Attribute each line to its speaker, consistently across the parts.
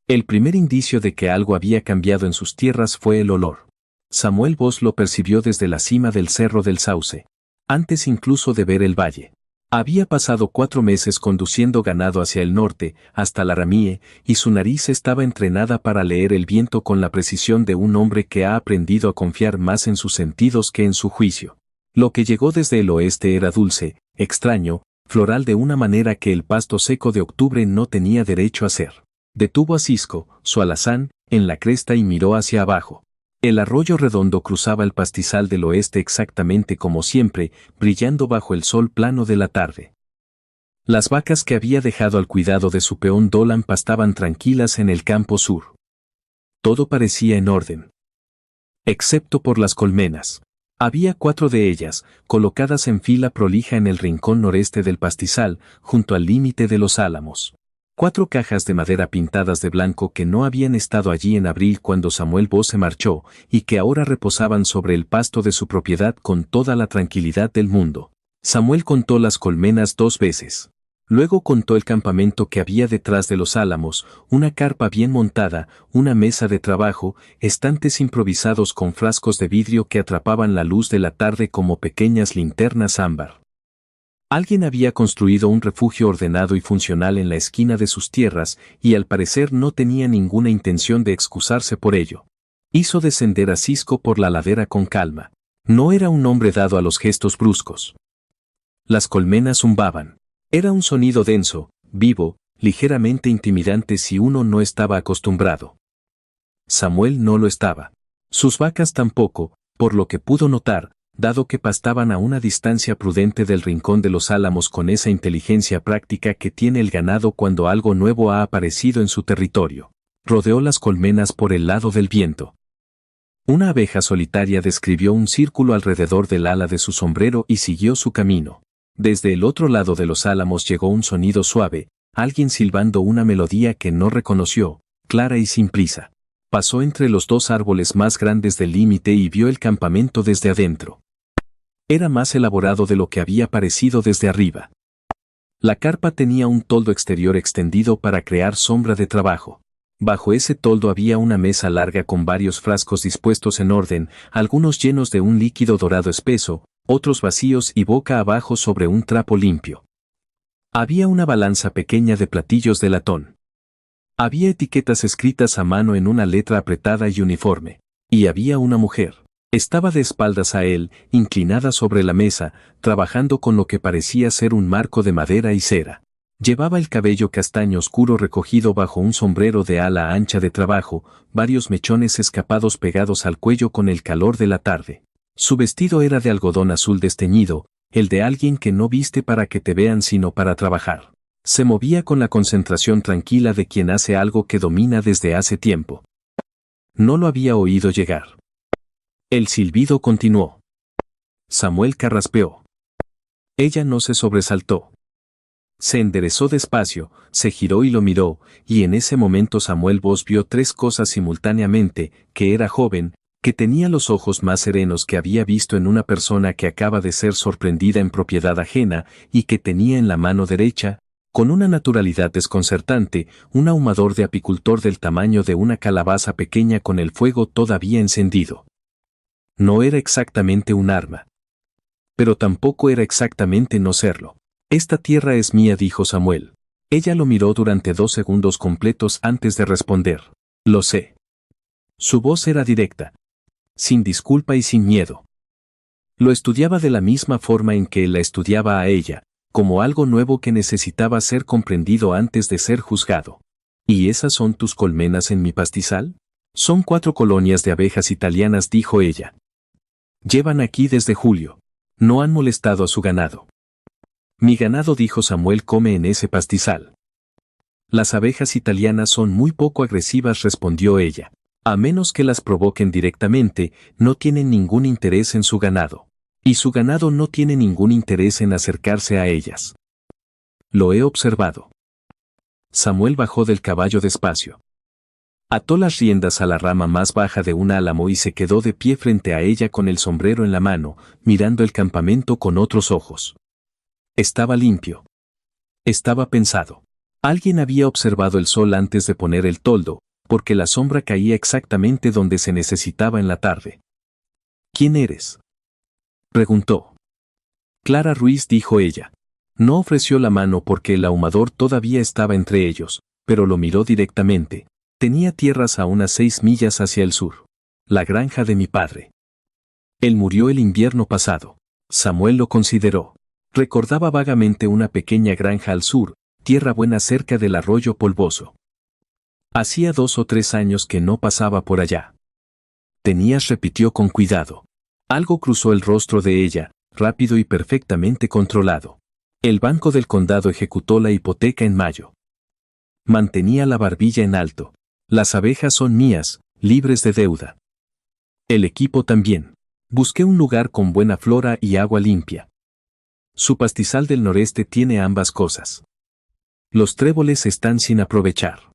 Speaker 1: El primer indicio de que algo había cambiado en sus tierras fue el olor. Samuel Bos lo percibió desde la cima del Cerro del Sauce, antes incluso de ver el valle. Había pasado 4 meses conduciendo ganado hacia el norte, hasta Laramie, y su nariz estaba entrenada para leer el viento con la precisión de un hombre que ha aprendido a confiar más en sus sentidos que en su juicio. Lo que llegó desde el oeste era dulce, extraño, floral de una manera que el pasto seco de octubre no tenía derecho a ser. Detuvo a Cisco, su alazán, en la cresta y miró hacia abajo. El arroyo redondo cruzaba el pastizal del oeste exactamente como siempre, brillando bajo el sol plano de la tarde. Las vacas que había dejado al cuidado de su peón Dolan pastaban tranquilas en el campo sur. Todo parecía en orden. Excepto por las colmenas. Había 4 de ellas, colocadas en fila prolija en el rincón noreste del pastizal, junto al límite de los álamos. 4 cajas de madera pintadas de blanco que no habían estado allí en abril cuando Samuel Bos se marchó, y que ahora reposaban sobre el pasto de su propiedad con toda la tranquilidad del mundo. Samuel contó las colmenas 2 veces. Luego contó el campamento que había detrás de los álamos, una carpa bien montada, una mesa de trabajo, estantes improvisados con frascos de vidrio que atrapaban la luz de la tarde como pequeñas linternas ámbar. Alguien había construido un refugio ordenado y funcional en la esquina de sus tierras, y al parecer no tenía ninguna intención de excusarse por ello. Hizo descender a Cisco por la ladera con calma. No era un hombre dado a los gestos bruscos. Las colmenas zumbaban. Era un sonido denso, vivo, ligeramente intimidante si uno no estaba acostumbrado. Samuel no lo estaba. Sus vacas tampoco, por lo que pudo notar, dado que pastaban a una distancia prudente del rincón de los álamos con esa inteligencia práctica que tiene el ganado cuando algo nuevo ha aparecido en su territorio. Rodeó las colmenas por el lado del viento. Una abeja solitaria describió un círculo alrededor del ala de su sombrero y siguió su camino. Desde el otro lado de los álamos llegó un sonido suave, alguien silbando una melodía que no reconoció, clara y sin prisa. Pasó entre los 2 árboles más grandes del límite y vio el campamento desde adentro. Era más elaborado de lo que había parecido desde arriba. La carpa tenía un toldo exterior extendido para crear sombra de trabajo. Bajo ese toldo había una mesa larga con varios frascos dispuestos en orden, algunos llenos de un líquido dorado espeso, otros vacíos y boca abajo sobre un trapo limpio. Había una balanza pequeña de platillos de latón. Había etiquetas escritas a mano en una letra apretada y uniforme. Y había una mujer. Estaba de espaldas a él, inclinada sobre la mesa, trabajando con lo que parecía ser un marco de madera y cera. Llevaba el cabello castaño oscuro recogido bajo un sombrero de ala ancha de trabajo, varios mechones escapados pegados al cuello con el calor de la tarde. Su vestido era de algodón azul desteñido, el de alguien que no viste para que te vean sino para trabajar. Se movía con la concentración tranquila de quien hace algo que domina desde hace tiempo. No lo había oído llegar. El silbido continuó. Samuel carraspeó. Ella no se sobresaltó. Se enderezó despacio, se giró y lo miró, y en ese momento Samuel Bos vio 3 cosas simultáneamente, que era joven, que tenía los ojos más serenos que había visto en una persona que acaba de ser sorprendida en propiedad ajena, y que tenía en la mano derecha, con una naturalidad desconcertante, un ahumador de apicultor del tamaño de una calabaza pequeña con el fuego todavía encendido. No era exactamente un arma. Pero tampoco era exactamente no serlo. Esta tierra es mía, dijo Samuel. Ella lo miró durante 2 segundos completos antes de responder. Lo sé. Su voz era directa. Sin disculpa y sin miedo. Lo estudiaba de la misma forma en que él la estudiaba a ella, como algo nuevo que necesitaba ser comprendido antes de ser juzgado. ¿Y esas son tus colmenas en mi pastizal? Son 4 colonias de abejas italianas, dijo ella. Llevan aquí desde julio. No han molestado a su ganado. Mi ganado, dijo Samuel, come en ese pastizal. Las abejas italianas son muy poco agresivas, respondió ella. A menos que las provoquen directamente, no tienen ningún interés en su ganado. Y su ganado no tiene ningún interés en acercarse a ellas. Lo he observado. Samuel bajó del caballo despacio. Ató las riendas a la rama más baja de un álamo y se quedó de pie frente a ella con el sombrero en la mano, mirando el campamento con otros ojos. Estaba limpio. Estaba pensado. Alguien había observado el sol antes de poner el toldo, porque la sombra caía exactamente donde se necesitaba en la tarde. ¿Quién eres?, preguntó. Clara Ruiz, dijo ella. No ofreció la mano porque el ahumador todavía estaba entre ellos, pero lo miró directamente. Tenía tierras a unas 6 millas hacia el sur. La granja de mi padre. Él murió el invierno pasado. Samuel lo consideró. Recordaba vagamente una pequeña granja al sur, tierra buena cerca del arroyo polvoso. Hacía 2 o 3 años que no pasaba por allá. Tenías, repitió con cuidado. Algo cruzó el rostro de ella, rápido y perfectamente controlado. El Banco del Condado ejecutó la hipoteca en mayo. Mantenía la barbilla en alto. Las abejas son mías, libres de deuda. El equipo también. Busqué un lugar con buena flora y agua limpia. Su pastizal del noreste tiene ambas cosas. Los tréboles están sin aprovechar.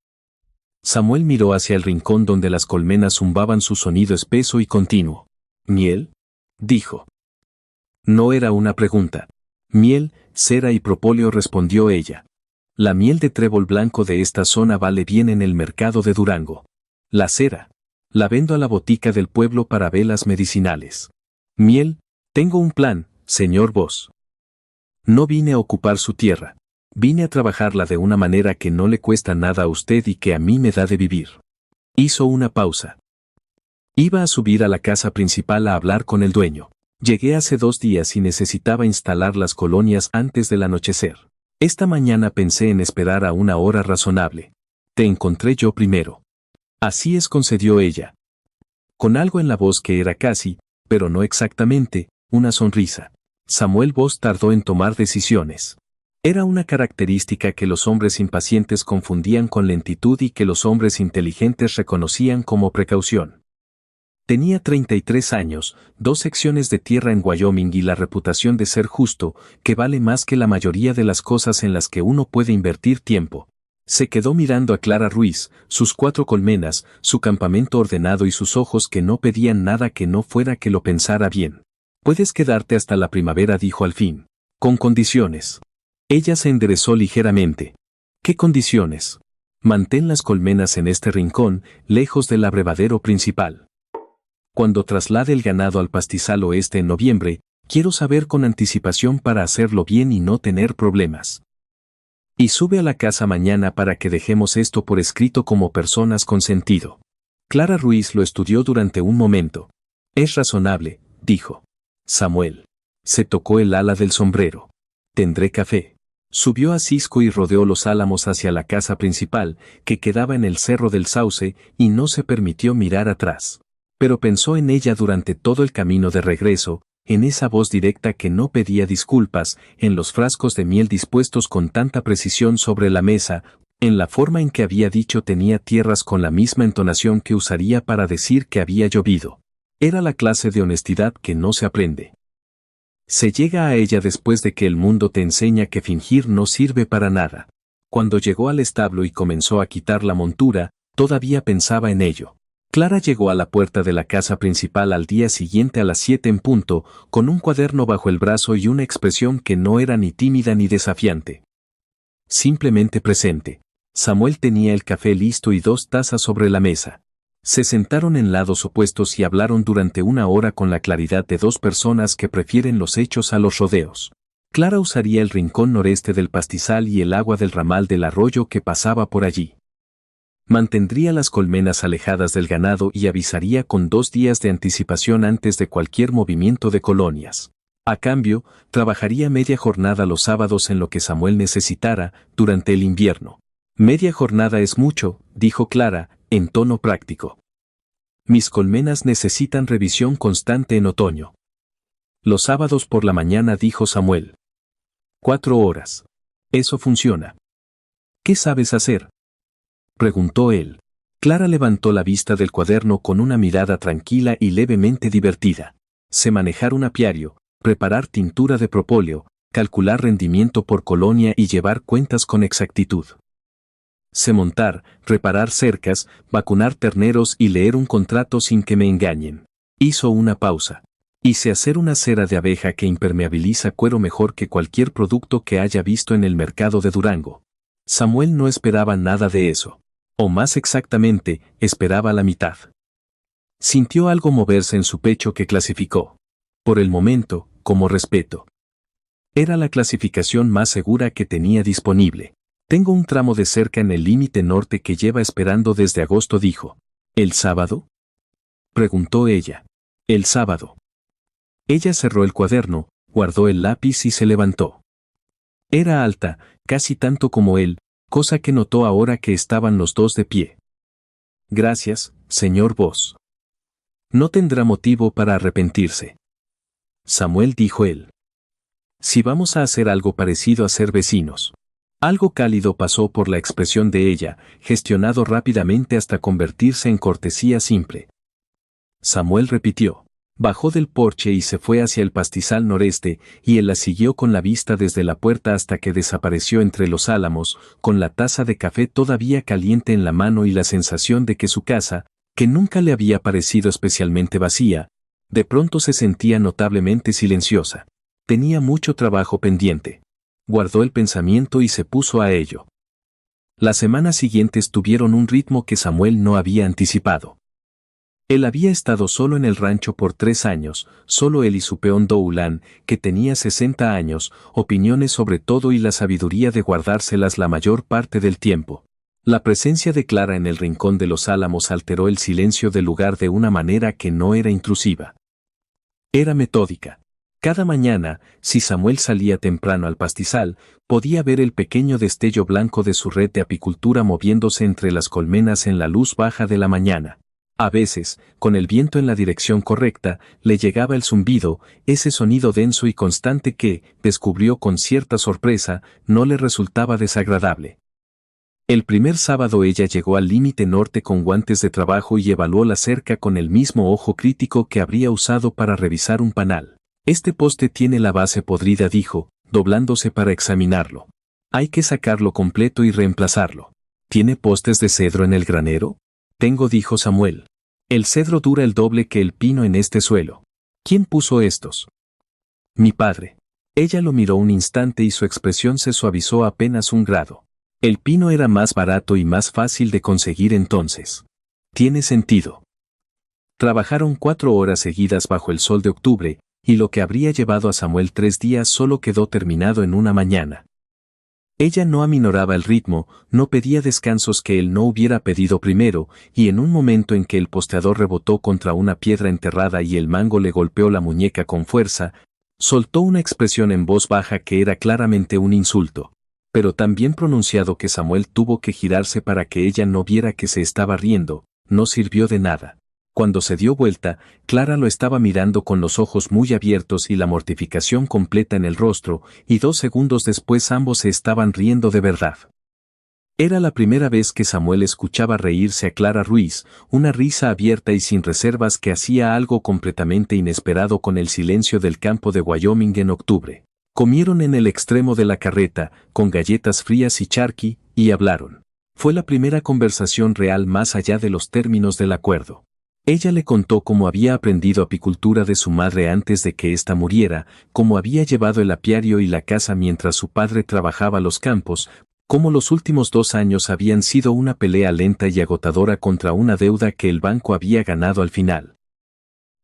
Speaker 1: Samuel miró hacia el rincón donde las colmenas zumbaban su sonido espeso y continuo. ¿Miel?, dijo. No era una pregunta. Miel, cera y propóleo, respondió ella. La miel de trébol blanco de esta zona vale bien en el mercado de Durango. La cera la vendo a la botica del pueblo para velas medicinales. Miel, tengo un plan, señor Voss. No vine a ocupar su tierra. Vine a trabajarla de una manera que no le cuesta nada a usted y que a mí me da de vivir. Hizo una pausa. Iba a subir a la casa principal a hablar con el dueño. Llegué hace 2 días y necesitaba instalar las colonias antes del anochecer. Esta mañana pensé en esperar a una hora razonable. Te encontré yo primero. Así es, concedió ella. Con algo en la voz que era casi, pero no exactamente, una sonrisa. Samuel Voss tardó en tomar decisiones. Era una característica que los hombres impacientes confundían con lentitud y que los hombres inteligentes reconocían como precaución. Tenía 33 años, 2 secciones de tierra en Wyoming y la reputación de ser justo, que vale más que la mayoría de las cosas en las que uno puede invertir tiempo. Se quedó mirando a Clara Ruiz, sus 4 colmenas, su campamento ordenado y sus ojos que no pedían nada que no fuera que lo pensara bien. Puedes quedarte hasta la primavera, dijo al fin. Con condiciones. Ella se enderezó ligeramente. ¿Qué condiciones? Mantén las colmenas en este rincón, lejos del abrevadero principal. Cuando traslade el ganado al pastizal oeste en noviembre, quiero saber con anticipación para hacerlo bien y no tener problemas. Y sube a la casa mañana para que dejemos esto por escrito como personas con sentido. Clara Ruiz lo estudió durante un momento. Es razonable, dijo. Samuel. Se tocó el ala del sombrero. Tendré café. Subió a Cisco y rodeó los álamos hacia la casa principal, que quedaba en el Cerro del Sauce, y no se permitió mirar atrás. Pero pensó en ella durante todo el camino de regreso, en esa voz directa que no pedía disculpas, en los frascos de miel dispuestos con tanta precisión sobre la mesa, en la forma en que había dicho tenía tierras con la misma entonación que usaría para decir que había llovido. Era la clase de honestidad que no se aprende. Se llega a ella después de que el mundo te enseña que fingir no sirve para nada. Cuando llegó al establo y comenzó a quitar la montura, todavía pensaba en ello. Clara llegó a la puerta de la casa principal al día siguiente a las 7 en punto, con un cuaderno bajo el brazo y una expresión que no era ni tímida ni desafiante. Simplemente presente. Samuel tenía el café listo y 2 tazas sobre la mesa. Se sentaron en lados opuestos y hablaron durante 1 hora con la claridad de 2 personas que prefieren los hechos a los rodeos. Clara usaría el rincón noreste del pastizal y el agua del ramal del arroyo que pasaba por allí. Mantendría las colmenas alejadas del ganado y avisaría con 2 días de anticipación antes de cualquier movimiento de colonias. A cambio, trabajaría media jornada los sábados en lo que Samuel necesitara durante el invierno. Media jornada es mucho, dijo Clara, en tono práctico. Mis colmenas necesitan revisión constante en otoño. Los sábados por la mañana, dijo Samuel. 4 horas. Eso funciona. ¿Qué sabes hacer?, preguntó él. Clara levantó la vista del cuaderno con una mirada tranquila y levemente divertida. Sé manejar un apiario, preparar tintura de propóleo, calcular rendimiento por colonia y llevar cuentas con exactitud. Sé montar, reparar cercas, vacunar terneros y leer un contrato sin que me engañen. Hizo una pausa. Y sé hacer una cera de abeja que impermeabiliza cuero mejor que cualquier producto que haya visto en el mercado de Durango. Samuel no esperaba nada de eso. O más exactamente, esperaba la mitad. Sintió algo moverse en su pecho que clasificó. Por el momento, como respeto. Era la clasificación más segura que tenía disponible. Tengo un tramo de cerca en el límite norte que lleva esperando desde agosto, dijo. ¿El sábado? Preguntó ella. El sábado. Ella cerró el cuaderno, guardó el lápiz y se levantó. Era alta, casi tanto como él, cosa que notó ahora que estaban los dos de pie. Gracias, señor Voss. No tendrá motivo para arrepentirse. Samuel, dijo él. Si vamos a hacer algo parecido a ser vecinos. Algo cálido pasó por la expresión de ella, gestionado rápidamente hasta convertirse en cortesía simple. Samuel repitió. Bajó del porche y se fue hacia el pastizal noreste, y él la siguió con la vista desde la puerta hasta que desapareció entre los álamos, con la taza de café todavía caliente en la mano y la sensación de que su casa, que nunca le había parecido especialmente vacía, de pronto se sentía notablemente silenciosa. Tenía mucho trabajo pendiente. Guardó el pensamiento y se puso a ello. Las semanas siguientes tuvieron un ritmo que Samuel no había anticipado. Él había estado solo en el rancho por 3 años, solo él y su peón Doulan, que tenía 60 años, opiniones sobre todo y la sabiduría de guardárselas la mayor parte del tiempo. La presencia de Clara en el rincón de los álamos alteró el silencio del lugar de una manera que no era intrusiva. Era metódica. Cada mañana, si Samuel salía temprano al pastizal, podía ver el pequeño destello blanco de su red de apicultura moviéndose entre las colmenas en la luz baja de la mañana. A veces, con el viento en la dirección correcta, le llegaba el zumbido, ese sonido denso y constante que, descubrió con cierta sorpresa, no le resultaba desagradable. El primer sábado ella llegó al límite norte con guantes de trabajo y evaluó la cerca con el mismo ojo crítico que habría usado para revisar un panal. Este poste tiene la base podrida, dijo, doblándose para examinarlo. Hay que sacarlo completo y reemplazarlo. ¿Tiene postes de cedro en el granero? Tengo, dijo Samuel. El cedro dura el doble que el pino en este suelo. ¿Quién puso estos? Mi padre. Ella lo miró un instante y su expresión se suavizó apenas un grado. El pino era más barato y más fácil de conseguir entonces. Tiene sentido. Trabajaron 4 horas seguidas bajo el sol de octubre, y lo que habría llevado a Samuel 3 días solo quedó terminado en una mañana. Ella no aminoraba el ritmo, no pedía descansos que él no hubiera pedido primero, y en un momento en que el posteador rebotó contra una piedra enterrada y el mango le golpeó la muñeca con fuerza, soltó una expresión en voz baja que era claramente un insulto, pero tan bien pronunciado que Samuel tuvo que girarse para que ella no viera que se estaba riendo. No sirvió de nada. Cuando se dio vuelta, Clara lo estaba mirando con los ojos muy abiertos y la mortificación completa en el rostro, y 2 segundos después ambos se estaban riendo de verdad. Era la primera vez que Samuel escuchaba reírse a Clara Ruiz, una risa abierta y sin reservas que hacía algo completamente inesperado con el silencio del campo de Wyoming en octubre. Comieron en el extremo de la carreta, con galletas frías y charqui, y hablaron. Fue la primera conversación real más allá de los términos del acuerdo. Ella le contó cómo había aprendido apicultura de su madre antes de que ésta muriera, cómo había llevado el apiario y la casa mientras su padre trabajaba los campos, cómo los últimos 2 años habían sido una pelea lenta y agotadora contra una deuda que el banco había ganado al final.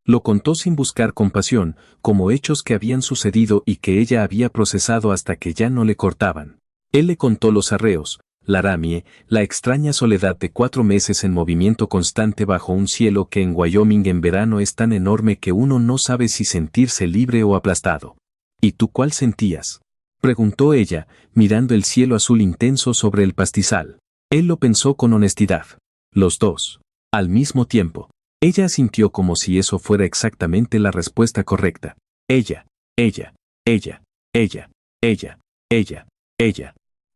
Speaker 1: Lo contó sin buscar compasión, como hechos que habían sucedido y que ella había procesado hasta que ya no le cortaban. Él le contó los arreos, la aramie, la extraña soledad de 4 meses en movimiento constante bajo un cielo que en Wyoming en verano es tan enorme que uno no sabe si sentirse libre o aplastado. ¿Y tú cuál sentías?, preguntó ella, mirando el cielo azul intenso sobre el pastizal. Él lo pensó con honestidad. Los dos. Al mismo tiempo. Ella asintió como si eso fuera exactamente la respuesta correcta. Ella.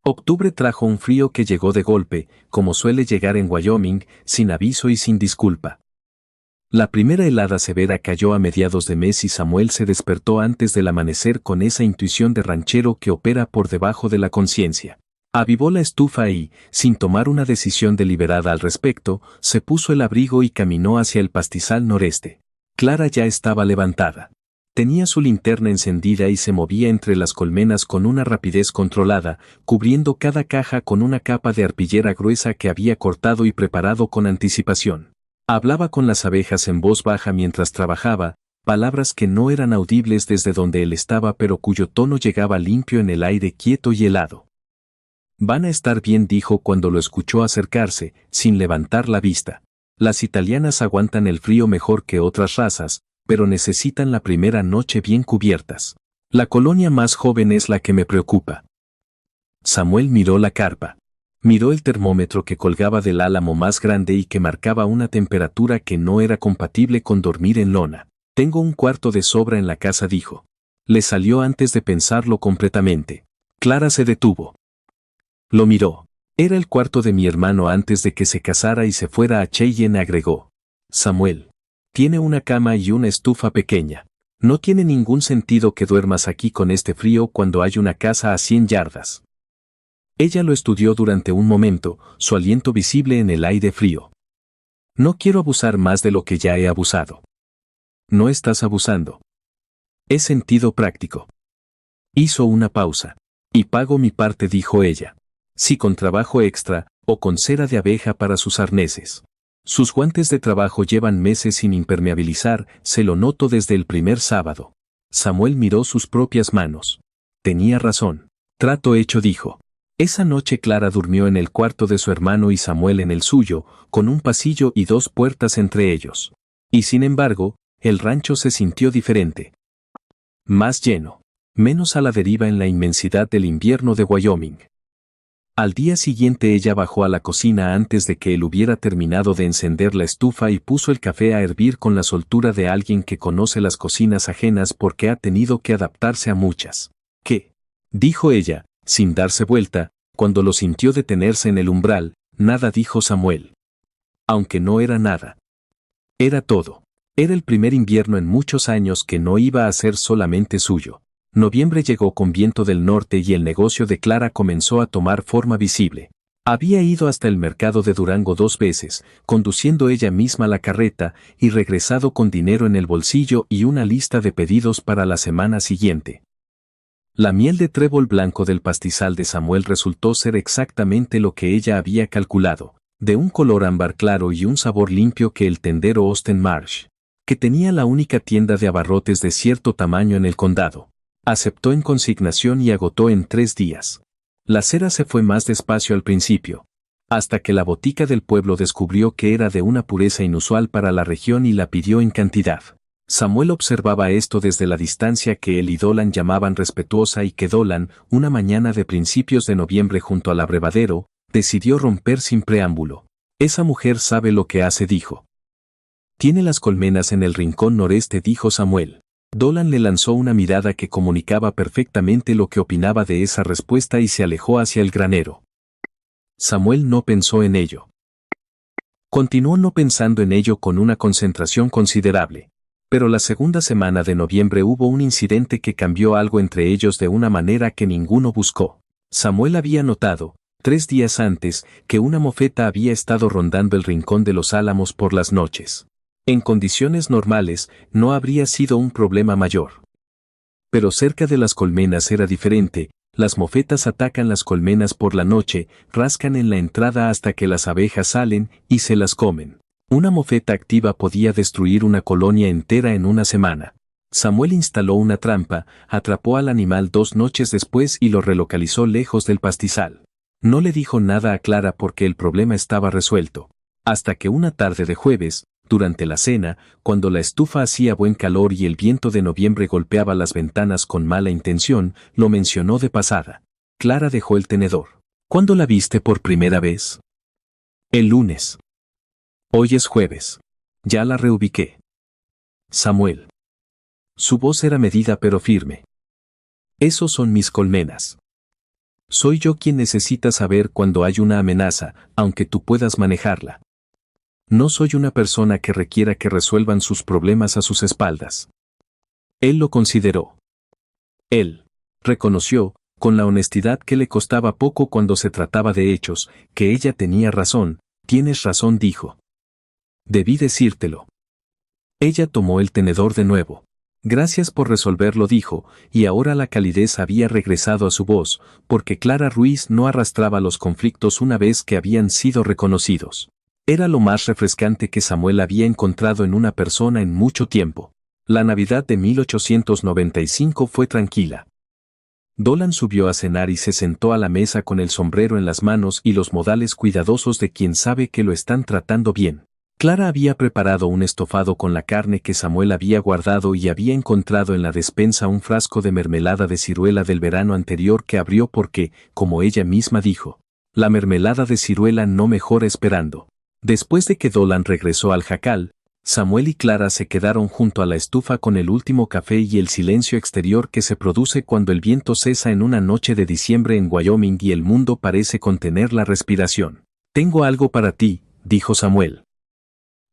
Speaker 1: Octubre trajo un frío que llegó de golpe, como suele llegar en Wyoming, sin aviso y sin disculpa. La primera helada severa cayó a mediados de mes y Samuel se despertó antes del amanecer con esa intuición de ranchero que opera por debajo de la conciencia. Avivó la estufa y, sin tomar una decisión deliberada al respecto, se puso el abrigo y caminó hacia el pastizal noreste. Clara ya estaba levantada. Tenía su linterna encendida y se movía entre las colmenas con una rapidez controlada, cubriendo cada caja con una capa de arpillera gruesa que había cortado y preparado con anticipación. Hablaba con las abejas en voz baja mientras trabajaba, palabras que no eran audibles desde donde él estaba pero cuyo tono llegaba limpio en el aire quieto y helado. Van a estar bien, dijo cuando lo escuchó acercarse, sin levantar la vista. Las italianas aguantan el frío mejor que otras razas, pero necesitan la primera noche bien cubiertas. La colonia más joven es la que me preocupa. Samuel miró la carpa. Miró el termómetro que colgaba del álamo más grande y que marcaba una temperatura que no era compatible con dormir en lona. Tengo un cuarto de sobra en la casa, dijo. Le salió antes de pensarlo completamente. Clara se detuvo. Lo miró. Era el cuarto de mi hermano antes de que se casara y se fuera a Cheyenne, agregó. Samuel. Tiene una cama y una estufa pequeña. No tiene ningún sentido que duermas aquí con este frío cuando hay una casa a 100 yardas. Ella lo estudió durante un momento, su aliento visible en el aire frío. No quiero abusar más de lo que ya he abusado. No estás abusando. Es sentido práctico. Hizo una pausa. Y pago mi parte, dijo ella. Sí, con trabajo extra, o con cera de abeja para sus arneses. Sus guantes de trabajo llevan meses sin impermeabilizar, se lo noto desde el primer sábado. Samuel miró sus propias manos. Tenía razón. Trato hecho, dijo. Esa noche Clara durmió en el cuarto de su hermano y Samuel en el suyo, con un pasillo y 2 puertas entre ellos. Y sin embargo, el rancho se sintió diferente. Más lleno. Menos a la deriva en la inmensidad del invierno de Wyoming. Al día siguiente ella bajó a la cocina antes de que él hubiera terminado de encender la estufa y puso el café a hervir con la soltura de alguien que conoce las cocinas ajenas porque ha tenido que adaptarse a muchas. ¿Qué? Dijo ella, sin darse vuelta, cuando lo sintió detenerse en el umbral. Nada, dijo Samuel. Aunque no era nada. Era todo. Era el primer invierno en muchos años que no iba a ser solamente suyo. Noviembre llegó con viento del norte y el negocio de Clara comenzó a tomar forma visible. Había ido hasta el mercado de Durango 2 veces, conduciendo ella misma la carreta, y regresado con dinero en el bolsillo y una lista de pedidos para la semana siguiente. La miel de trébol blanco del pastizal de Samuel resultó ser exactamente lo que ella había calculado, de un color ámbar claro y un sabor limpio que el tendero Austin Marsh, que tenía la única tienda de abarrotes de cierto tamaño en el condado. Aceptó en consignación y agotó en 3 días. La cera se fue más despacio al principio, hasta que la botica del pueblo descubrió que era de una pureza inusual para la región y la pidió en cantidad. Samuel observaba esto desde la distancia que él y Dolan llamaban respetuosa y que Dolan, una mañana de principios de noviembre junto al abrevadero, decidió romper sin preámbulo. Esa mujer sabe lo que hace, dijo. Tiene las colmenas en el rincón noreste, dijo Samuel. Dolan le lanzó una mirada que comunicaba perfectamente lo que opinaba de esa respuesta y se alejó hacia el granero. Samuel no pensó en ello. Continuó no pensando en ello con una concentración considerable. Pero la segunda semana de noviembre hubo un incidente que cambió algo entre ellos de una manera que ninguno buscó. Samuel había notado, 3 días antes, que una mofeta había estado rondando el rincón de los álamos por las noches. En condiciones normales, no habría sido un problema mayor. Pero cerca de las colmenas era diferente. Las mofetas atacan las colmenas por la noche, rascan en la entrada hasta que las abejas salen y se las comen. Una mofeta activa podía destruir una colonia entera en una semana. Samuel instaló una trampa, atrapó al animal 2 noches después y lo relocalizó lejos del pastizal. No le dijo nada a Clara porque el problema estaba resuelto. Hasta que una tarde de jueves, durante la cena, cuando la estufa hacía buen calor y el viento de noviembre golpeaba las ventanas con mala intención, lo mencionó de pasada. Clara dejó el tenedor. ¿Cuándo la viste por primera vez? El lunes. Hoy es jueves. Ya la reubiqué. Samuel. Su voz era medida pero firme. Esos son mis colmenas. Soy yo quien necesita saber cuando hay una amenaza, aunque tú puedas manejarla. No soy una persona que requiera que resuelvan sus problemas a sus espaldas. Él lo consideró. Él reconoció, con la honestidad que le costaba poco cuando se trataba de hechos, que ella tenía razón. Tienes razón, dijo. Debí decírtelo. Ella tomó el tenedor de nuevo. Gracias por resolverlo, dijo, y ahora la calidez había regresado a su voz, porque Clara Ruiz no arrastraba los conflictos una vez que habían sido reconocidos. Era lo más refrescante que Samuel había encontrado en una persona en mucho tiempo. La Navidad de 1895 fue tranquila. Dolan subió a cenar y se sentó a la mesa con el sombrero en las manos y los modales cuidadosos de quien sabe que lo están tratando bien. Clara había preparado un estofado con la carne que Samuel había guardado y había encontrado en la despensa un frasco de mermelada de ciruela del verano anterior que abrió porque, como ella misma dijo, la mermelada de ciruela no mejora esperando. Después de que Dolan regresó al jacal, Samuel y Clara se quedaron junto a la estufa con el último café y el silencio exterior que se produce cuando el viento cesa en una noche de diciembre en Wyoming y el mundo parece contener la respiración. «Tengo algo para ti», dijo Samuel.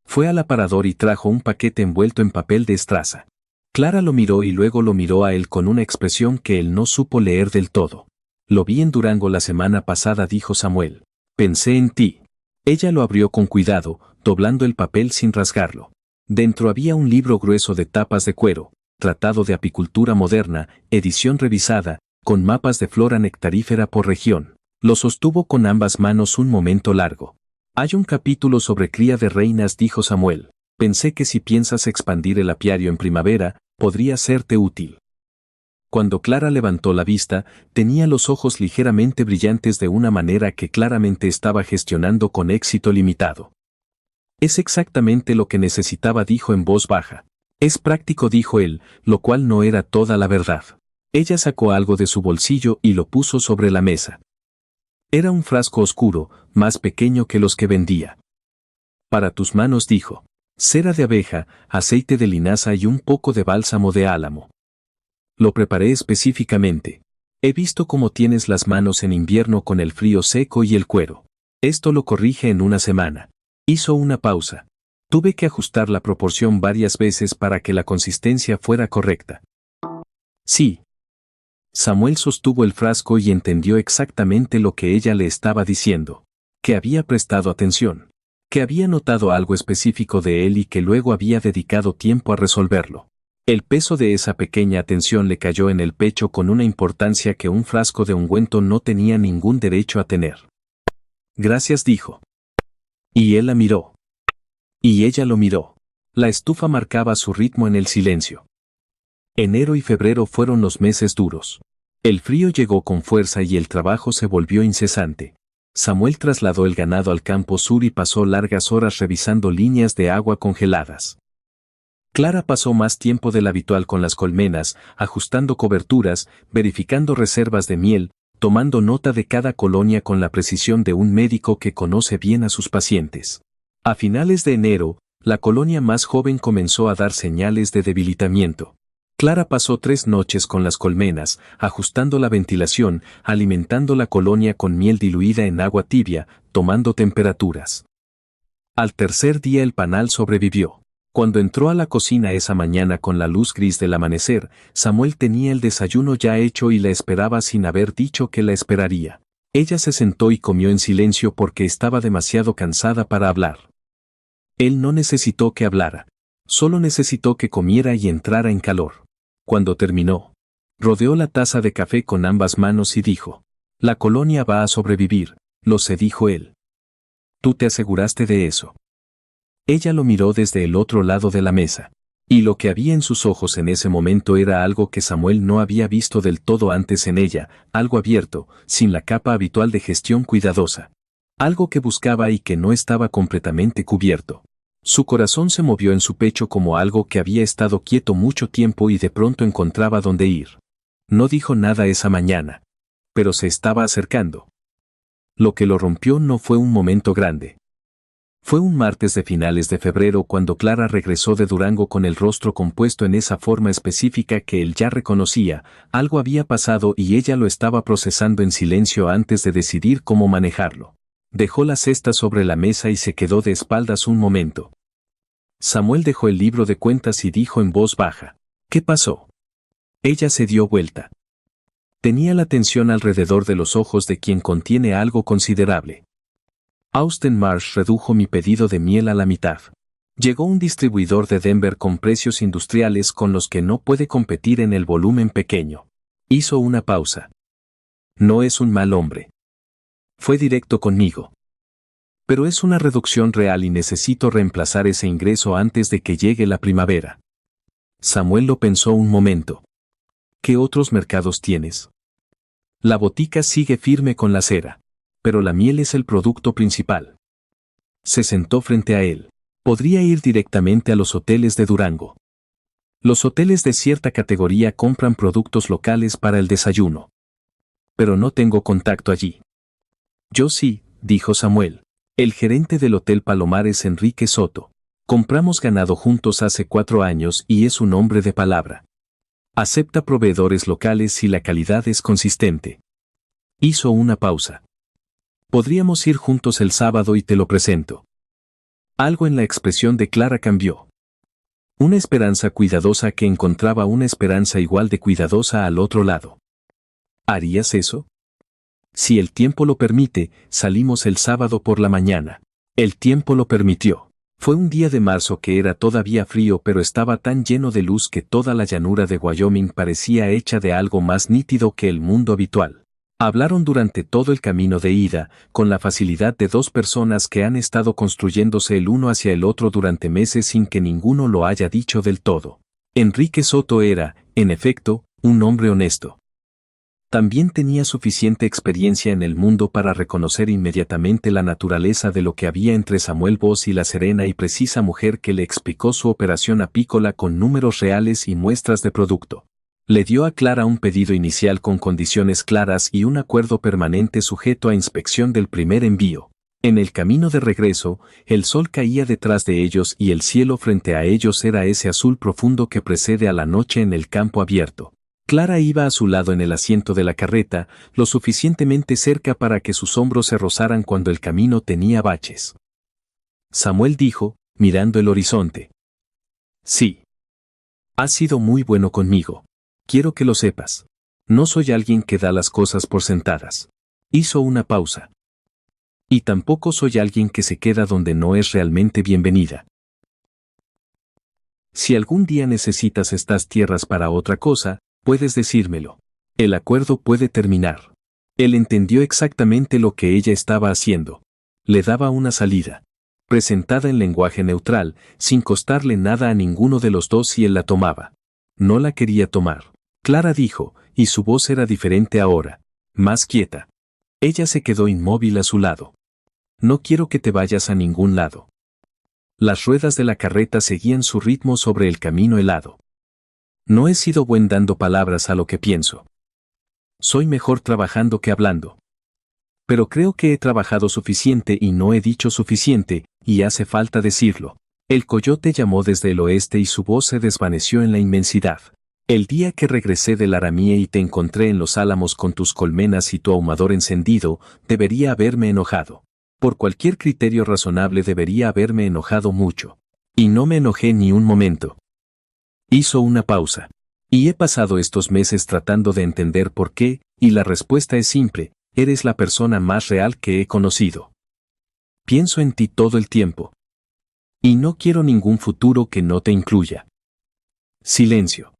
Speaker 1: Fue al aparador y trajo un paquete envuelto en papel de estraza. Clara lo miró y luego lo miró a él con una expresión que él no supo leer del todo. «Lo vi en Durango la semana pasada», dijo Samuel. «Pensé en ti». Ella lo abrió con cuidado, doblando el papel sin rasgarlo. Dentro había un libro grueso de tapas de cuero, Tratado de Apicultura Moderna, edición revisada, con mapas de flora nectarífera por región. Lo sostuvo con ambas manos un momento largo. «Hay un capítulo sobre cría de reinas», dijo Samuel. «Pensé que si piensas expandir el apiario en primavera, podría serte útil». Cuando Clara levantó la vista, tenía los ojos ligeramente brillantes de una manera que claramente estaba gestionando con éxito limitado. «Es exactamente lo que necesitaba», dijo en voz baja. «Es práctico», dijo él, lo cual no era toda la verdad. Ella sacó algo de su bolsillo y lo puso sobre la mesa. Era un frasco oscuro, más pequeño que los que vendía. «Para tus manos», dijo. «Cera de abeja, aceite de linaza y un poco de bálsamo de álamo. Lo preparé específicamente. He visto cómo tienes las manos en invierno con el frío seco y el cuero. Esto lo corrige en una semana». Hizo una pausa. «Tuve que ajustar la proporción varias veces para que la consistencia fuera correcta». «Sí». Samuel sostuvo el frasco y entendió exactamente lo que ella le estaba diciendo. Que había prestado atención. Que había notado algo específico de él y que luego había dedicado tiempo a resolverlo. El peso de esa pequeña atención le cayó en el pecho con una importancia que un frasco de ungüento no tenía ningún derecho a tener. «Gracias», dijo. Y él la miró. Y ella lo miró. La estufa marcaba su ritmo en el silencio. Enero y febrero fueron los meses duros. El frío llegó con fuerza y el trabajo se volvió incesante. Samuel trasladó el ganado al campo sur y pasó largas horas revisando líneas de agua congeladas. Clara pasó más tiempo del habitual con las colmenas, ajustando coberturas, verificando reservas de miel, tomando nota de cada colonia con la precisión de un médico que conoce bien a sus pacientes. A finales de enero, la colonia más joven comenzó a dar señales de debilitamiento. Clara pasó 3 noches con las colmenas, ajustando la ventilación, alimentando la colonia con miel diluida en agua tibia, tomando temperaturas. Al tercer día el panal sobrevivió. Cuando entró a la cocina esa mañana con la luz gris del amanecer, Samuel tenía el desayuno ya hecho y la esperaba sin haber dicho que la esperaría. Ella se sentó y comió en silencio porque estaba demasiado cansada para hablar. Él no necesitó que hablara. Solo necesitó que comiera y entrara en calor. Cuando terminó, rodeó la taza de café con ambas manos y dijo: «La colonia va a sobrevivir», lo sé, dijo él. «¿Tú te aseguraste de eso?». Ella lo miró desde el otro lado de la mesa. Y lo que había en sus ojos en ese momento era algo que Samuel no había visto del todo antes en ella, algo abierto, sin la capa habitual de gestión cuidadosa. Algo que buscaba y que no estaba completamente cubierto. Su corazón se movió en su pecho como algo que había estado quieto mucho tiempo y de pronto encontraba dónde ir. No dijo nada esa mañana. Pero se estaba acercando. Lo que lo rompió no fue un momento grande. Fue un martes de finales de febrero cuando Clara regresó de Durango con el rostro compuesto en esa forma específica que él ya reconocía. Algo había pasado y ella lo estaba procesando en silencio antes de decidir cómo manejarlo. Dejó la cesta sobre la mesa y se quedó de espaldas un momento. Samuel dejó el libro de cuentas y dijo en voz baja: «¿Qué pasó?». Ella se dio vuelta. Tenía la atención alrededor de los ojos de quien contiene algo considerable. «Austin Marsh redujo mi pedido de miel a la mitad». Llegó un distribuidor de Denver con precios industriales con los que no puede competir en el volumen pequeño. Hizo una pausa. No es un mal hombre. Fue directo conmigo. Pero es una reducción real y necesito reemplazar ese ingreso antes de que llegue la primavera. Samuel lo pensó un momento. ¿Qué otros mercados tienes? La botica sigue firme con la cera, pero la miel es el producto principal. Se sentó frente a él. Podría ir directamente a los hoteles de Durango. Los hoteles de cierta categoría compran productos locales para el desayuno. Pero no tengo contacto allí. Yo sí, dijo Samuel. El gerente del Hotel Palomar es Enrique Soto. Compramos ganado juntos hace 4 años y es un hombre de palabra. Acepta proveedores locales si la calidad es consistente. Hizo una pausa. Podríamos ir juntos el sábado y te lo presento. Algo en la expresión de Clara cambió. Una esperanza cuidadosa que encontraba una esperanza igual de cuidadosa al otro lado. ¿Harías eso? Si el tiempo lo permite, salimos el sábado por la mañana. El tiempo lo permitió. Fue un día de marzo que era todavía frío, pero estaba tan lleno de luz que toda la llanura de Wyoming parecía hecha de algo más nítido que el mundo habitual. Hablaron durante todo el camino de ida, con la facilidad de 2 personas que han estado construyéndose el uno hacia el otro durante meses sin que ninguno lo haya dicho del todo. Enrique Soto era, en efecto, un hombre honesto. También tenía suficiente experiencia en el mundo para reconocer inmediatamente la naturaleza de lo que había entre Samuel Voss y la serena y precisa mujer que le explicó su operación apícola con números reales y muestras de producto. Le dio a Clara un pedido inicial con condiciones claras y un acuerdo permanente sujeto a inspección del primer envío. En el camino de regreso, el sol caía detrás de ellos y el cielo frente a ellos era ese azul profundo que precede a la noche en el campo abierto. Clara iba a su lado en el asiento de la carreta, lo suficientemente cerca para que sus hombros se rozaran cuando el camino tenía baches. Samuel dijo, mirando el horizonte. Sí. Has sido muy bueno conmigo. Quiero que lo sepas. No soy alguien que da las cosas por sentadas. Hizo una pausa. Y tampoco soy alguien que se queda donde no es realmente bienvenida. Si algún día necesitas estas tierras para otra cosa, puedes decírmelo. El acuerdo puede terminar. Él entendió exactamente lo que ella estaba haciendo. Le daba una salida. Presentada en lenguaje neutral, sin costarle nada a ninguno de los dos si él la tomaba. No la quería tomar. Clara dijo, y su voz era diferente ahora, más quieta. Ella se quedó inmóvil a su lado. No quiero que te vayas a ningún lado. Las ruedas de la carreta seguían su ritmo sobre el camino helado. No he sido buen dando palabras a lo que pienso. Soy mejor trabajando que hablando. Pero creo que he trabajado suficiente y no he dicho suficiente, y hace falta decirlo. El coyote llamó desde el oeste y su voz se desvaneció en la inmensidad. El día que regresé de Laramie y te encontré en los álamos con tus colmenas y tu ahumador encendido, debería haberme enojado. Por cualquier criterio razonable debería haberme enojado mucho. Y no me enojé ni un momento. Hizo una pausa. Y he pasado estos meses tratando de entender por qué, y la respuesta es simple, eres la persona más real que he conocido. Pienso en ti todo el tiempo. Y no quiero ningún futuro que no te incluya. Silencio.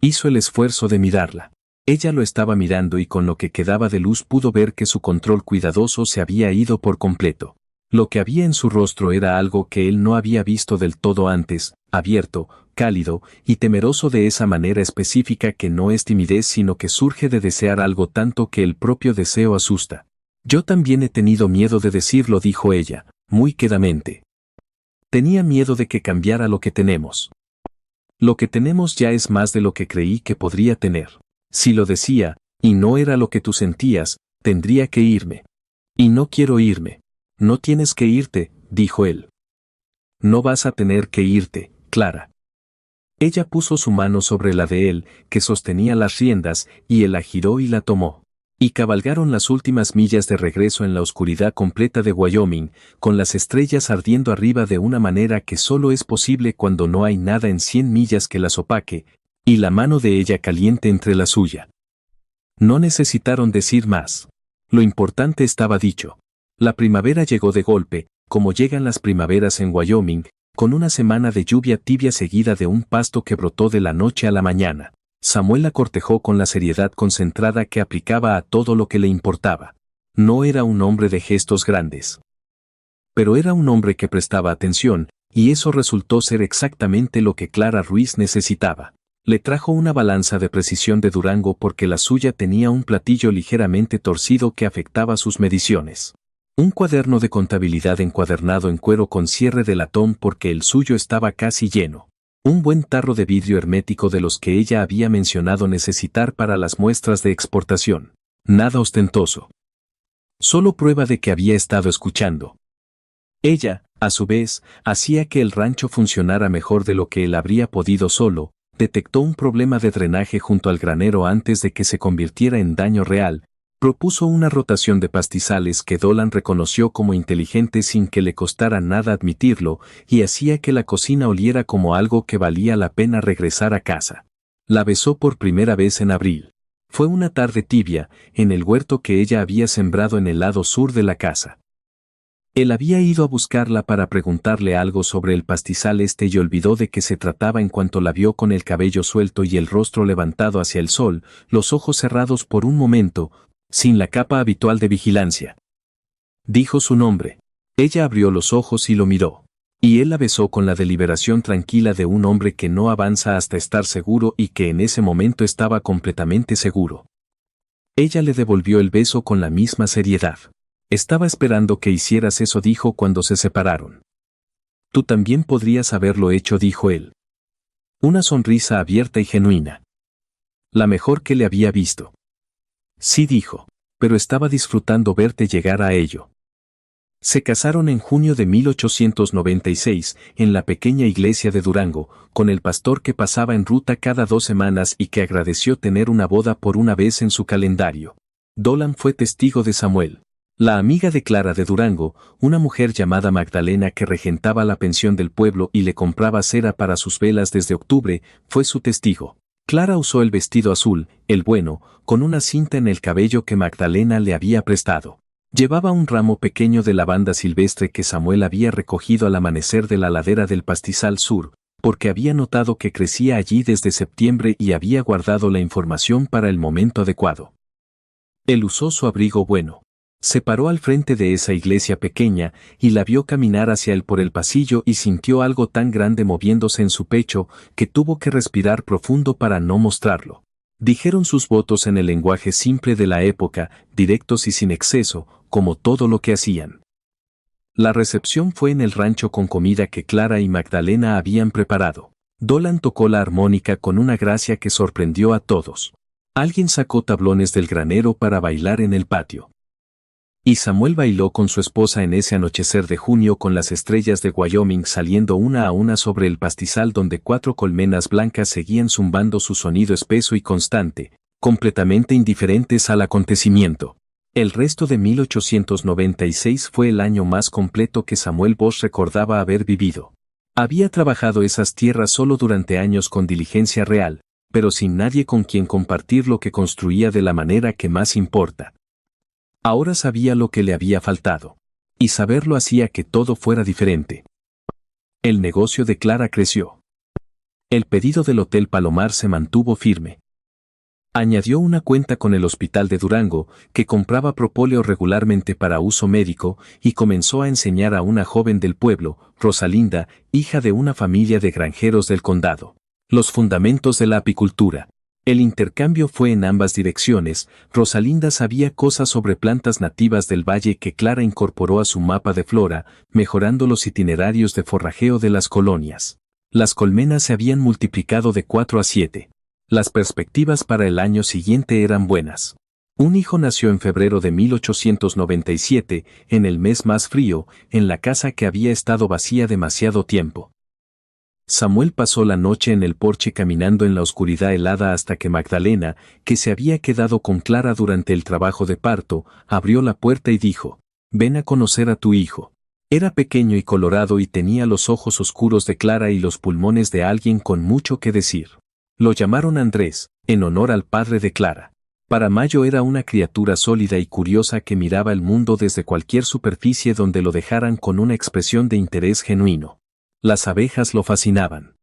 Speaker 1: Hizo el esfuerzo de mirarla. Ella lo estaba mirando y con lo que quedaba de luz pudo ver que su control cuidadoso se había ido por completo. Lo que había en su rostro era algo que él no había visto del todo antes, abierto, cálido y temeroso de esa manera específica que no es timidez sino que surge de desear algo tanto que el propio deseo asusta. Yo también he tenido miedo de decirlo, dijo ella, muy quedamente. Tenía miedo de que cambiara lo que tenemos. Lo que tenemos ya es más de lo que creí que podría tener. Si lo decía, y no era lo que tú sentías, tendría que irme. Y no quiero irme. No tienes que irte, dijo él. No vas a tener que irte, Clara. Ella puso su mano sobre la de él, que sostenía las riendas, y él la giró y la tomó. Y cabalgaron las últimas millas de regreso en la oscuridad completa de Wyoming, con las estrellas ardiendo arriba de una manera que solo es posible cuando no hay nada en 100 millas que las opaque, y la mano de ella caliente entre la suya. No necesitaron decir más. Lo importante estaba dicho. La primavera llegó de golpe, como llegan las primaveras en Wyoming, con una semana de lluvia tibia seguida de un pasto que brotó de la noche a la mañana. Samuel la cortejó con la seriedad concentrada que aplicaba a todo lo que le importaba. No era un hombre de gestos grandes. Pero era un hombre que prestaba atención, y eso resultó ser exactamente lo que Clara Ruiz necesitaba. Le trajo una balanza de precisión de Durango porque la suya tenía un platillo ligeramente torcido que afectaba sus mediciones. Un cuaderno de contabilidad encuadernado en cuero con cierre de latón porque el suyo estaba casi lleno. Un buen tarro de vidrio hermético de los que ella había mencionado necesitar para las muestras de exportación. Nada ostentoso. Solo prueba de que había estado escuchando. Ella, a su vez, hacía que el rancho funcionara mejor de lo que él habría podido solo. Detectó un problema de drenaje junto al granero antes de que se convirtiera en daño real. Propuso una rotación de pastizales que Dolan reconoció como inteligente sin que le costara nada admitirlo, y hacía que la cocina oliera como algo que valía la pena regresar a casa. La besó por primera vez en abril. Fue una tarde tibia, en el huerto que ella había sembrado en el lado sur de la casa. Él había ido a buscarla para preguntarle algo sobre el pastizal y olvidó de qué se trataba en cuanto la vio con el cabello suelto y el rostro levantado hacia el sol, los ojos cerrados por un momento, sin la capa habitual de vigilancia. Dijo su nombre. Ella abrió los ojos y lo miró. Y él la besó con la deliberación tranquila de un hombre que no avanza hasta estar seguro y que en ese momento estaba completamente seguro. Ella le devolvió el beso con la misma seriedad. Estaba esperando que hicieras eso, dijo cuando se separaron. Tú también podrías haberlo hecho, dijo él. Una sonrisa abierta y genuina. La mejor que le había visto. Sí, dijo, pero estaba disfrutando verte llegar a ello. Se casaron en junio de 1896, en la pequeña iglesia de Durango, con el pastor que pasaba en ruta cada 2 semanas y que agradeció tener una boda por una vez en su calendario. Dolan fue testigo de Samuel. La amiga de Clara de Durango, una mujer llamada Magdalena que regentaba la pensión del pueblo y le compraba cera para sus velas desde octubre, fue su testigo. Clara usó el vestido azul, el bueno, con una cinta en el cabello que Magdalena le había prestado. Llevaba un ramo pequeño de lavanda silvestre que Samuel había recogido al amanecer de la ladera del pastizal sur, porque había notado que crecía allí desde septiembre y había guardado la información para el momento adecuado. Él usó su abrigo bueno. Se paró al frente de esa iglesia pequeña y la vio caminar hacia él por el pasillo y sintió algo tan grande moviéndose en su pecho que tuvo que respirar profundo para no mostrarlo. Dijeron sus votos en el lenguaje simple de la época, directos y sin exceso, como todo lo que hacían. La recepción fue en el rancho con comida que Clara y Magdalena habían preparado. Dolan tocó la armónica con una gracia que sorprendió a todos. Alguien sacó tablones del granero para bailar en el patio. Y Samuel bailó con su esposa en ese anochecer de junio con las estrellas de Wyoming saliendo una a una sobre el pastizal donde 4 colmenas blancas seguían zumbando su sonido espeso y constante, completamente indiferentes al acontecimiento. El resto de 1896 fue el año más completo que Samuel Bosch recordaba haber vivido. Había trabajado esas tierras solo durante años con diligencia real, pero sin nadie con quien compartir lo que construía de la manera que más importa. Ahora sabía lo que le había faltado. Y saberlo hacía que todo fuera diferente. El negocio de Clara creció. El pedido del Hotel Palomar se mantuvo firme. Añadió una cuenta con el Hospital de Durango, que compraba propóleo regularmente para uso médico, y comenzó a enseñar a una joven del pueblo, Rosalinda, hija de una familia de granjeros del condado, los fundamentos de la apicultura. El intercambio fue en ambas direcciones. Rosalinda sabía cosas sobre plantas nativas del valle que Clara incorporó a su mapa de flora, mejorando los itinerarios de forrajeo de las colonias. Las colmenas se habían multiplicado de 4 a 7. Las perspectivas para el año siguiente eran buenas. Un hijo nació en febrero de 1897, en el mes más frío, en la casa que había estado vacía demasiado tiempo. Samuel pasó la noche en el porche caminando en la oscuridad helada hasta que Magdalena, que se había quedado con Clara durante el trabajo de parto, abrió la puerta y dijo: «Ven a conocer a tu hijo». Era pequeño y colorado y tenía los ojos oscuros de Clara y los pulmones de alguien con mucho que decir. Lo llamaron Andrés, en honor al padre de Clara. Para Mayo era una criatura sólida y curiosa que miraba el mundo desde cualquier superficie donde lo dejaran con una expresión de interés genuino. Las abejas lo fascinaban.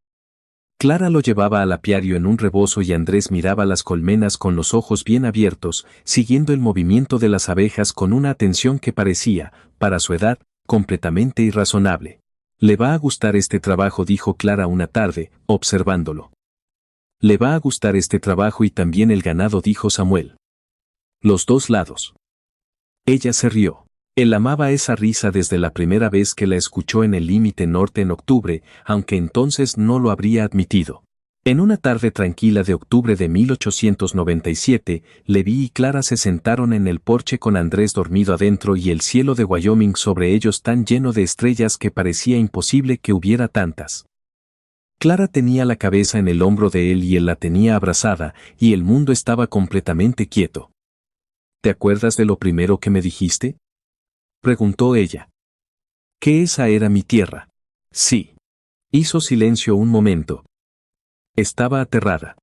Speaker 1: Clara lo llevaba al apiario en un rebozo y Andrés miraba las colmenas con los ojos bien abiertos, siguiendo el movimiento de las abejas con una atención que parecía, para su edad, completamente irrazonable. «Le va a gustar este trabajo», dijo Clara una tarde, observándolo. «Le va a gustar este trabajo y también el ganado», dijo Samuel. «Los dos lados». Ella se rió. Él amaba esa risa desde la primera vez que la escuchó en el límite norte en octubre, aunque entonces no lo habría admitido. En una tarde tranquila de octubre de 1897, Levi y Clara se sentaron en el porche con Andrés dormido adentro y el cielo de Wyoming sobre ellos tan lleno de estrellas que parecía imposible que hubiera tantas. Clara tenía la cabeza en el hombro de él y él la tenía abrazada, y el mundo estaba completamente quieto. «¿Te acuerdas de lo primero que me dijiste?», preguntó ella. «¿Que esa era mi tierra?» «Sí». Hizo silencio un momento. Estaba aterrada.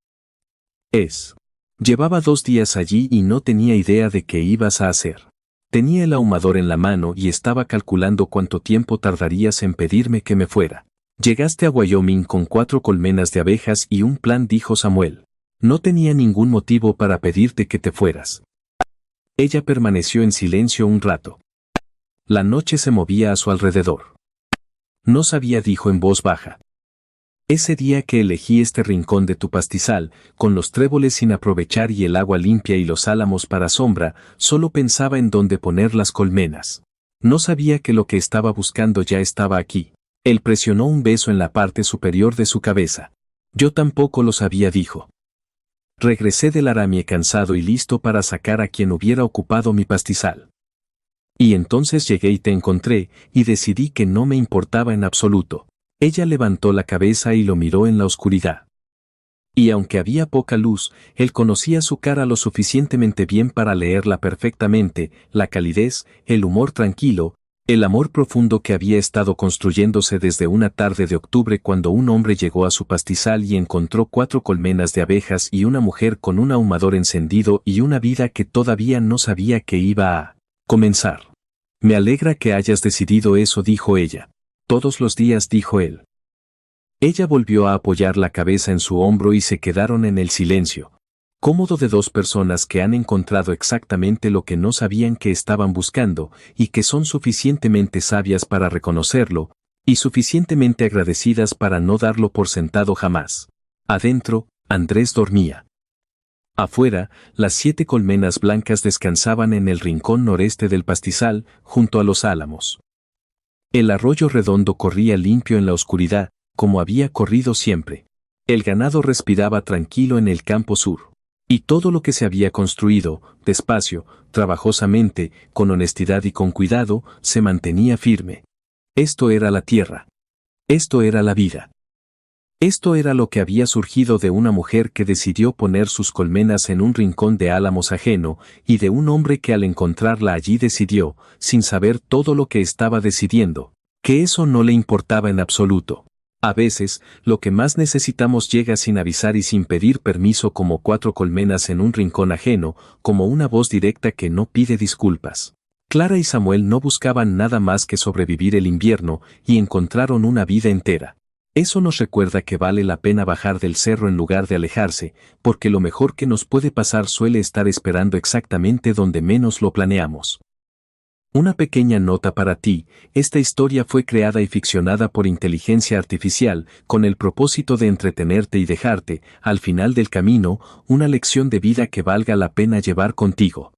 Speaker 1: Llevaba 2 días allí y no tenía idea de qué ibas a hacer. Tenía el ahumador en la mano y estaba calculando cuánto tiempo tardarías en pedirme que me fuera. «Llegaste a Wyoming con 4 colmenas de abejas y un plan», dijo Samuel. «No tenía ningún motivo para pedirte que te fueras». Ella permaneció en silencio un rato. La noche se movía a su alrededor. «No sabía», dijo en voz baja. «Ese día que elegí este rincón de tu pastizal, con los tréboles sin aprovechar y el agua limpia y los álamos para sombra, solo pensaba en dónde poner las colmenas. No sabía que lo que estaba buscando ya estaba aquí». Él presionó un beso en la parte superior de su cabeza. «Yo tampoco lo sabía», dijo. «Regresé del Aramie cansado y listo para sacar a quien hubiera ocupado mi pastizal. Y entonces llegué y te encontré, y decidí que no me importaba en absoluto». Ella levantó la cabeza y lo miró en la oscuridad. Y aunque había poca luz, él conocía su cara lo suficientemente bien para leerla perfectamente, la calidez, el humor tranquilo, el amor profundo que había estado construyéndose desde una tarde de octubre cuando un hombre llegó a su pastizal y encontró 4 colmenas de abejas y una mujer con un ahumador encendido y una vida que todavía no sabía que iba a comenzar. «Me alegra que hayas decidido eso», dijo ella. «Todos los días», dijo él. Ella volvió a apoyar la cabeza en su hombro y se quedaron en el silencio cómodo de 2 personas que han encontrado exactamente lo que no sabían que estaban buscando y que son suficientemente sabias para reconocerlo, y suficientemente agradecidas para no darlo por sentado jamás. Adentro, Andrés dormía. Afuera, las 7 colmenas blancas descansaban en el rincón noreste del pastizal, junto a los álamos. El arroyo redondo corría limpio en la oscuridad, como había corrido siempre. El ganado respiraba tranquilo en el campo sur. Y todo lo que se había construido, despacio, trabajosamente, con honestidad y con cuidado, se mantenía firme. Esto era la tierra. Esto era la vida. Esto era lo que había surgido de una mujer que decidió poner sus colmenas en un rincón de álamos ajeno, y de un hombre que al encontrarla allí decidió, sin saber todo lo que estaba decidiendo, que eso no le importaba en absoluto. A veces, lo que más necesitamos llega sin avisar y sin pedir permiso, como 4 colmenas en un rincón ajeno, como una voz directa que no pide disculpas. Clara y Samuel no buscaban nada más que sobrevivir el invierno, y encontraron una vida entera. Eso nos recuerda que vale la pena bajar del cerro en lugar de alejarse, porque lo mejor que nos puede pasar suele estar esperando exactamente donde menos lo planeamos. Una pequeña nota para ti: esta historia fue creada y ficcionada por inteligencia artificial, con el propósito de entretenerte y dejarte, al final del camino, una lección de vida que valga la pena llevar contigo.